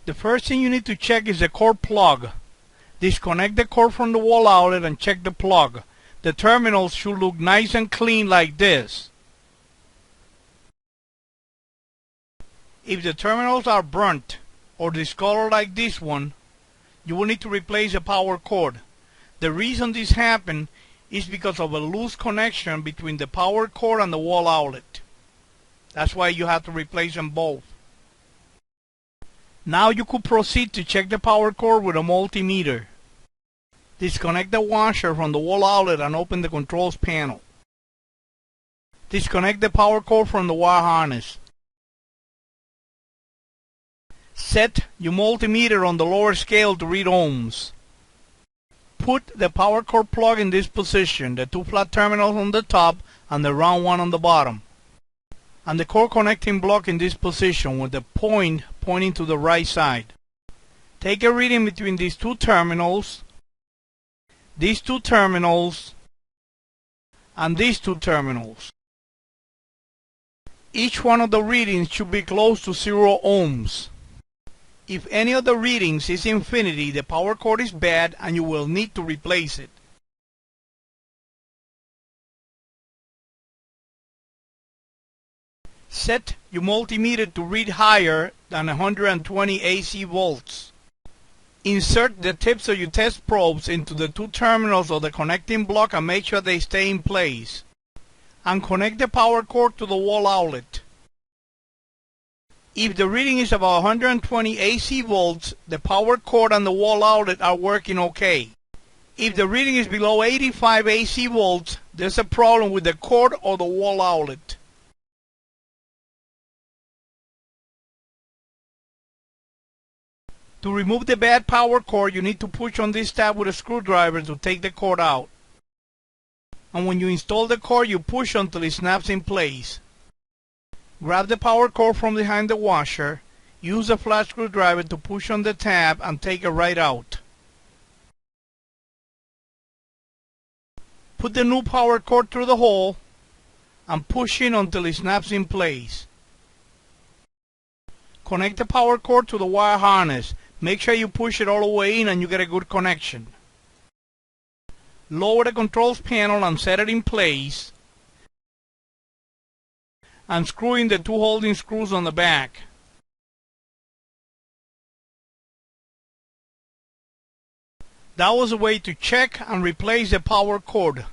The first thing you need to check is the cord plug. Disconnect the cord from the wall outlet and check the plug. The terminals should look nice and clean like this. If the terminals are burnt or discolored like this one, you will need to replace the power cord. The reason this happened is because of a loose connection between the power cord and the wall outlet. That's why you have to replace them both. Now you could proceed to check the power cord with a multimeter. Disconnect the washer from the wall outlet and open the controls panel. Disconnect the power cord from the wire harness. Set your multimeter on the lower scale to read ohms. Put the power cord plug in this position, the two flat terminals on the top and the round one on the bottom, and the cord connecting block in this position with the point pointing to the right side. Take a reading between these two terminals, and these two terminals. Each one of the readings should be close to 0 ohms. If any of the readings is infinity, the power cord is bad and you will need to replace it. Set your multimeter to read higher than 120 AC volts. Insert the tips of your test probes into the two terminals of the connecting block and make sure they stay in place. And connect the power cord to the wall outlet. If the reading is about 120 AC volts, the power cord and the wall outlet are working okay. If the reading is below 85 AC volts, there's a problem with the cord or the wall outlet. To remove the bad power cord, you need to push on this tab with a screwdriver to take the cord out. And when you install the cord, you push until it snaps in place. Grab the power cord from behind the washer, use a flat screwdriver to push on the tab and take it right out. Put the new power cord through the hole and push in until it snaps in place. Connect the power cord to the wire harness. Make sure you push it all the way in and you get a good connection. Lower the controls panel and set it in place, and screw in the two holding screws on the back. That was a way to check and replace the power cord.